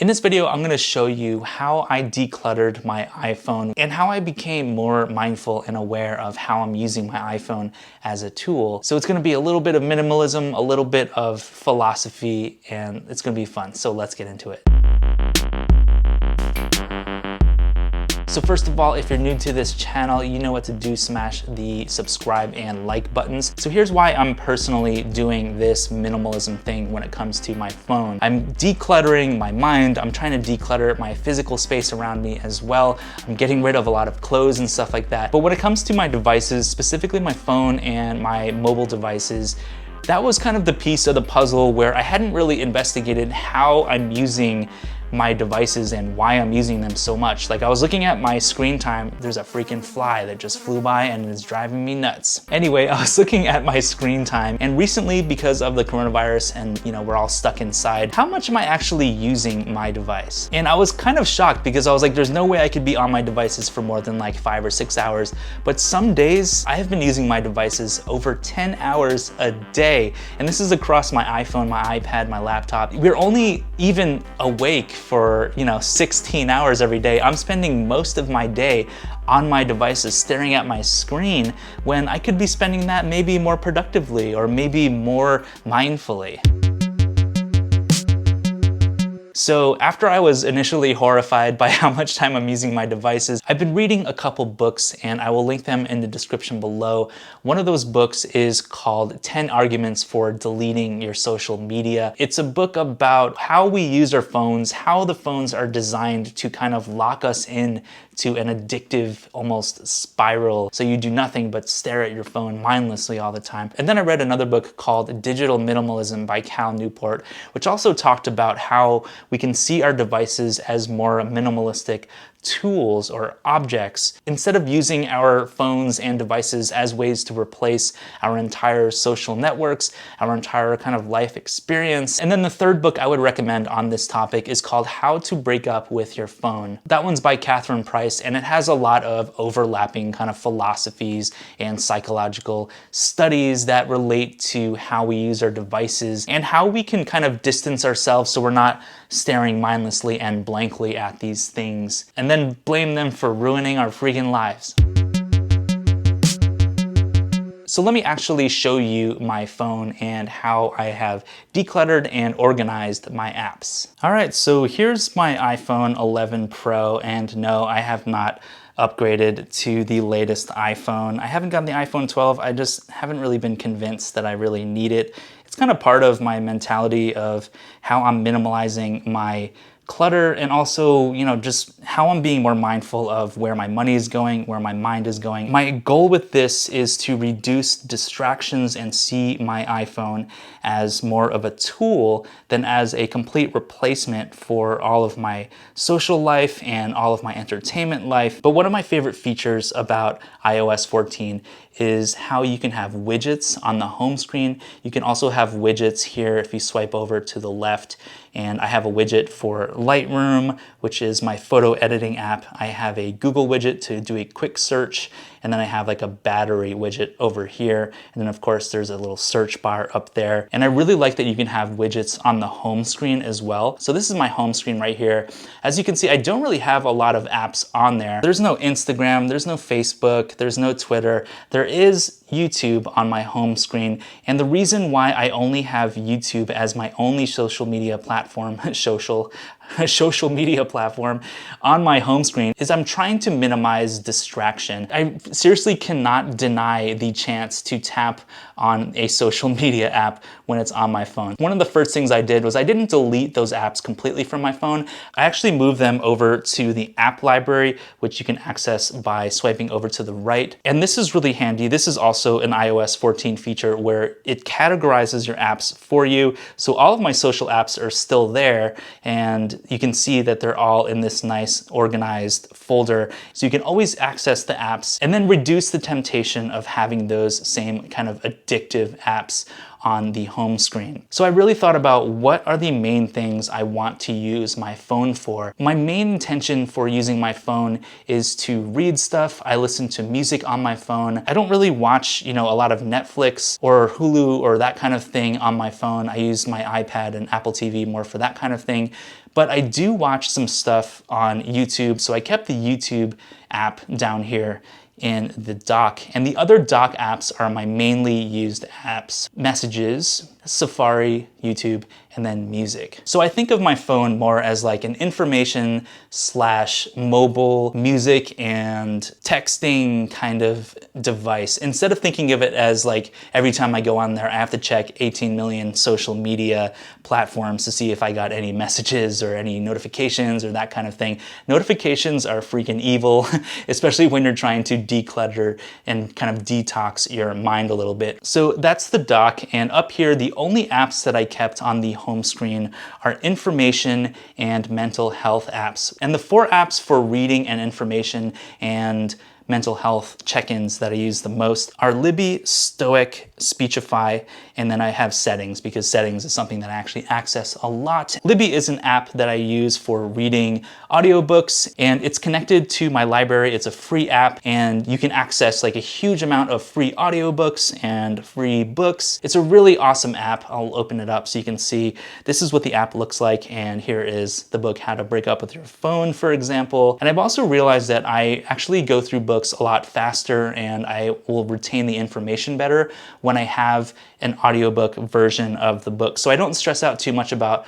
In this video, I'm going to show you how I decluttered my iPhone and how I became more mindful and aware of how I'm using my iPhone as a tool. So it's going to be a little bit of minimalism, a little bit of philosophy, and it's going to be fun. So let's get into it. So first of all, if you're new to this channel, you know what to do. Smash the subscribe and like buttons. So here's why I'm personally doing this minimalism thing when it comes to my phone. I'm decluttering my mind. I'm trying to declutter my physical space around me as well. I'm getting rid of a lot of clothes and stuff like that. But when it comes to my devices, specifically my phone and my mobile devices, that was kind of the piece of the puzzle where I hadn't really investigated how I'm using my devices and why I'm using them so much. Like I was looking at my screen time, there's a freaking fly that just flew by and is driving me nuts. Anyway, I was looking at my screen time, and recently because of the coronavirus and we're all stuck inside, how much am I actually using my device? And I was kind of shocked because I was like, there's no way I could be on my devices for more than like 5 or 6 hours. But some days I have been using my devices over 10 hours a day. And this is across my iPhone, my iPad, my laptop. We're only even awake for 16 hours every day. I'm spending most of my day on my devices staring at my screen when I could be spending that maybe more productively or maybe more mindfully. So after I was initially horrified by how much time I'm using my devices, I've been reading a couple books and I will link them in the description below. One of those books is called 10 Arguments for Deleting Your Social Media. It's a book about how we use our phones, how the phones are designed to kind of lock us in to an addictive almost spiral. So you do nothing but stare at your phone mindlessly all the time. And then I read another book called Digital Minimalism by Cal Newport, which also talked about how we can see our devices as more minimalistic tools or objects instead of using our phones and devices as ways to replace our entire social networks, our entire kind of life experience. And then the third book I would recommend on this topic is called How to Break Up with Your Phone. That one's by Catherine Price, and it has a lot of overlapping kind of philosophies and psychological studies that relate to how we use our devices and how we can kind of distance ourselves so we're not staring mindlessly and blankly at these things and then blame them for ruining our freaking lives. So let me actually show you my phone and how I have decluttered and organized my apps. All right, so here's my iPhone 11 Pro, and no, I have not upgraded to the latest iPhone. I haven't gotten the iPhone 12. I just haven't really been convinced that I really need it. It's kind of part of my mentality of how I'm minimalizing my clutter and also, just how I'm being more mindful of where my money is going, where my mind is going. My goal with this is to reduce distractions and see my iPhone as more of a tool than as a complete replacement for all of my social life and all of my entertainment life. But one of my favorite features about iOS 14 is how you can have widgets on the home screen. You can also have widgets here if you swipe over to the left. And I have a widget for Lightroom, which is my photo editing app. I have a Google widget to do a quick search. And then I have like a battery widget over here. And then of course there's a little search bar up there. And I really like that you can have widgets on the home screen as well. So this is my home screen right here. As you can see, I don't really have a lot of apps on there. There's no Instagram, there's no Facebook, there's no Twitter. There is YouTube on my home screen. And the reason why I only have YouTube as my only social media platform, social media platform on my home screen is I'm trying to minimize distraction. I seriously cannot deny the chance to tap on a social media app when it's on my phone. One of the first things I did was I didn't delete those apps completely from my phone. I actually moved them over to the app library, which you can access by swiping over to the right. And this is really handy. This is also an iOS 14 feature where it categorizes your apps for you. So all of my social apps are still there, and you can see that they're all in this nice organized folder. So you can always access the apps and then reduce the temptation of having those same kind of addictive apps on the home screen. So I really thought about what are the main things I want to use my phone for. My main intention for using my phone is to read stuff. I listen to music on my phone. I don't really watch, a lot of Netflix or Hulu or that kind of thing on my phone. I use my iPad and Apple TV more for that kind of thing. But I do watch some stuff on YouTube, so I kept the YouTube app down here in the dock. And the other dock apps are my mainly used apps: Messages, Safari, YouTube, and then Music. So I think of my phone more as like an information / mobile music and texting kind of device, instead of thinking of it as like every time I go on there I have to check 18 million social media platforms to see if I got any messages or any notifications or that kind of thing. Notifications are freaking evil, especially when you're trying to declutter and kind of detox your mind a little bit. So that's the dock, and up here the only apps that I kept on the home screen are information and mental health apps. And the 4 apps for reading and information and mental health check-ins that I use the most are Libby, Stoic, Speechify, and then I have Settings, because Settings is something that I actually access a lot. Libby is an app that I use for reading audiobooks, and it's connected to my library. It's a free app, and you can access like a huge amount of free audiobooks and free books. It's a really awesome app. I'll open it up so you can see this is what the app looks like, and here is the book How to Break Up with Your Phone, for example. And I've also realized that I actually go through books a lot faster, and I will retain the information better when I have an audiobook version of the book. So I don't stress out too much about,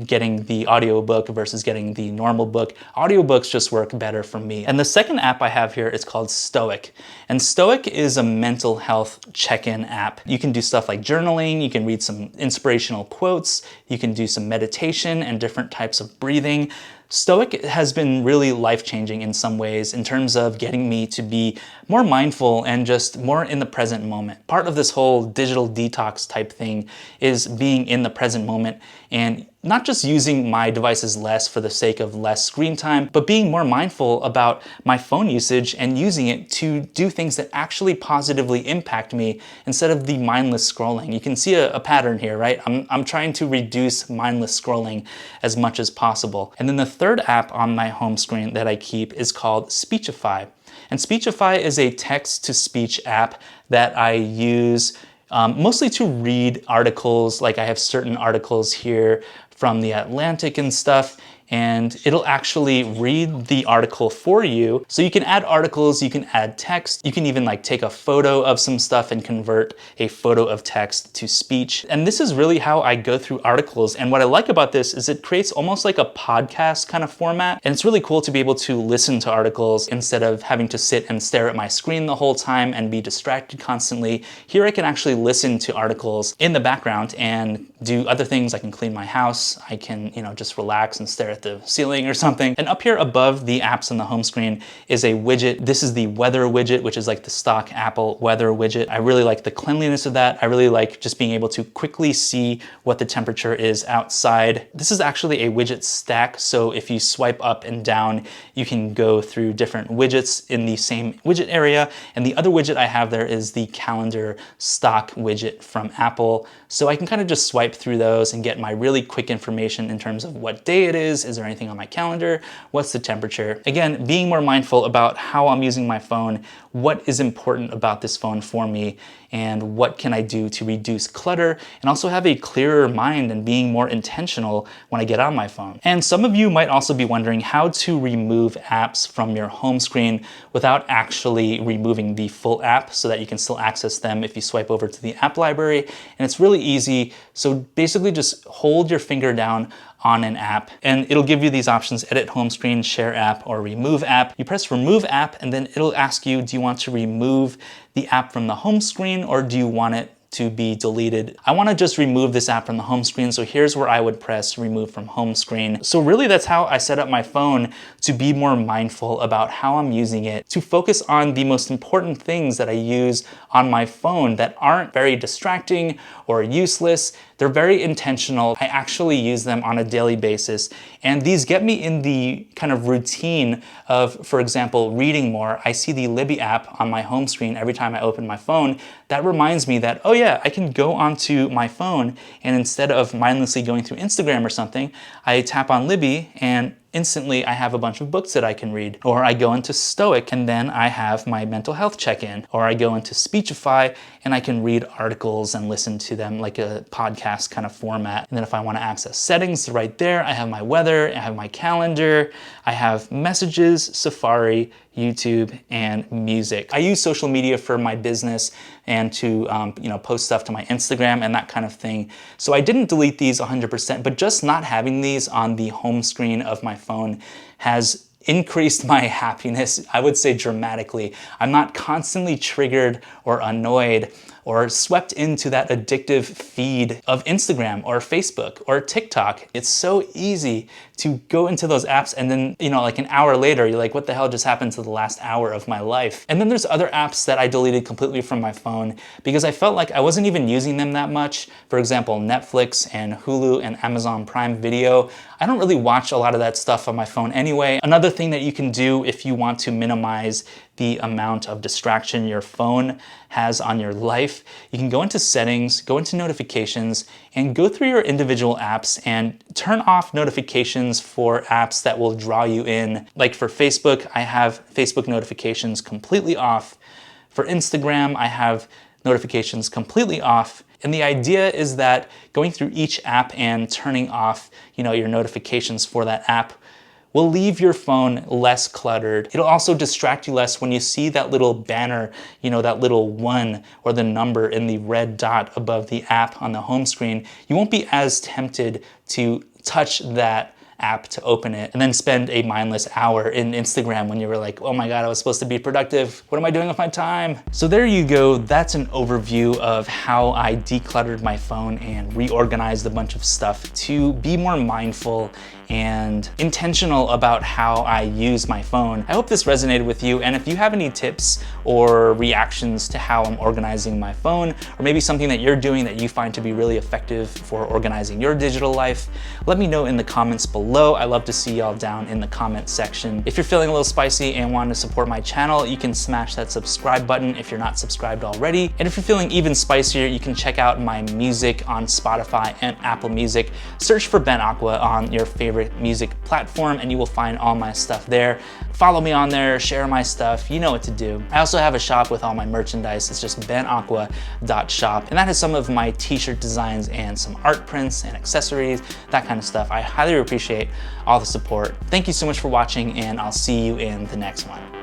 getting the audiobook versus getting the normal book. Audiobooks just work better for me. And the second app I have here is called Stoic. And Stoic is a mental health check-in app. You can do stuff like journaling, you can read some inspirational quotes, you can do some meditation and different types of breathing. Stoic has been really life-changing in some ways in terms of getting me to be more mindful and just more in the present moment. Part of this whole digital detox type thing is being in the present moment and not just using my devices less for the sake of less screen time, but being more mindful about my phone usage and using it to do things that actually positively impact me instead of the mindless scrolling. You can see a pattern here, right? I'm trying to reduce mindless scrolling as much as possible. And then the third app on my home screen that I keep is called Speechify. And Speechify is a text-to-speech app that I use mostly to read articles. Like I have certain articles here from The Atlantic and stuff, and it'll actually read the article for you. So you can add articles, you can add text, you can even like take a photo of some stuff and convert a photo of text to speech. And this is really how I go through articles. And what I like about this is it creates almost like a podcast kind of format. And it's really cool to be able to listen to articles instead of having to sit and stare at my screen the whole time and be distracted constantly. Here I can actually listen to articles in the background and do other things. I can clean my house, I can, just relax and stare at the ceiling or something. And up here above the apps on the home screen is a widget. This is the weather widget, which is like the stock Apple weather widget. I really like the cleanliness of that. I really like just being able to quickly see what the temperature is outside. This is actually a widget stack. So if you swipe up and down, you can go through different widgets in the same widget area. And the other widget I have there is the calendar stock widget from Apple. So I can kind of just swipe through those and get my really quick information in terms of what day it is there anything on my calendar, what's the temperature. Again, being more mindful about how I'm using my phone, what is important about this phone for me, and what can I do to reduce clutter and also have a clearer mind and being more intentional when I get on my phone. And some of you might also be wondering how to remove apps from your home screen without actually removing the full app so that you can still access them if you swipe over to the app library. And it's really easy. So basically just hold your finger down on an app and it'll give you these options: edit home screen, share app, or remove app. You press remove app and then it'll ask you, do you want to remove the app from the home screen or do you want it to be deleted? I want to just remove this app from the home screen, so here's where I would press remove from home screen. So really that's how I set up my phone to be more mindful about how I'm using it, to focus on the most important things that I use on my phone that aren't very distracting or useless. They're very intentional. I actually use them on a daily basis. And these get me in the kind of routine of, for example, reading more. I see the Libby app on my home screen every time I open my phone. That reminds me that, oh yeah, yeah, I can go onto my phone, and instead of mindlessly going through Instagram or something, I tap on Libby and instantly I have a bunch of books that I can read. Or I go into Stoic and then I have my mental health check-in. Or I go into Speechify and I can read articles and listen to them like a podcast kind of format. And then if I want to access settings, right there, I have my weather, I have my calendar, I have messages, Safari, YouTube, and music. I use social media for my business and to post stuff to my Instagram and that kind of thing. So I didn't delete these 100%, but just not having these on the home screen of my phone has increased my happiness, I would say dramatically. I'm not constantly triggered or annoyed or swept into that addictive feed of Instagram or Facebook or TikTok. It's so easy to go into those apps and then, like an hour later, you're like, what the hell just happened to the last hour of my life? And then there's other apps that I deleted completely from my phone because I felt like I wasn't even using them that much. For example, Netflix and Hulu and Amazon Prime Video. I don't really watch a lot of that stuff on my phone anyway. Another thing that you can do if you want to minimize the amount of distraction your phone has on your life, you can go into settings, go into notifications, and go through your individual apps and turn off notifications for apps that will draw you in. Like for Facebook, I have Facebook notifications completely off. For Instagram, I have notifications completely off. And the idea is that going through each app and turning off, your notifications for that app will leave your phone less cluttered. It'll also distract you less when you see that little banner, that little 1 or the number in the red dot above the app on the home screen. You won't be as tempted to touch that app to open it and then spend a mindless hour in Instagram when you were like, oh my God, I was supposed to be productive. What am I doing with my time? So there you go. That's an overview of how I decluttered my phone and reorganized a bunch of stuff to be more mindful and intentional about how I use my phone. I hope this resonated with you, and if you have any tips or reactions to how I'm organizing my phone, or maybe something that you're doing that you find to be really effective for organizing your digital life, let me know in the comments below. I love to see y'all down in the comment section. If you're feeling a little spicy and want to support my channel, you can smash that subscribe button if you're not subscribed already. And if you're feeling even spicier, you can check out my music on Spotify and Apple Music. Search for Ben Aqua on your favorite music platform and you will find all my stuff there. Follow me on there, share my stuff, you know what to do. I also have a shop with all my merchandise. It's just benaqua.shop, and that has some of my t-shirt designs and some art prints and accessories, that kind of stuff. I highly appreciate all the support. Thank you so much for watching, and I'll see you in the next one.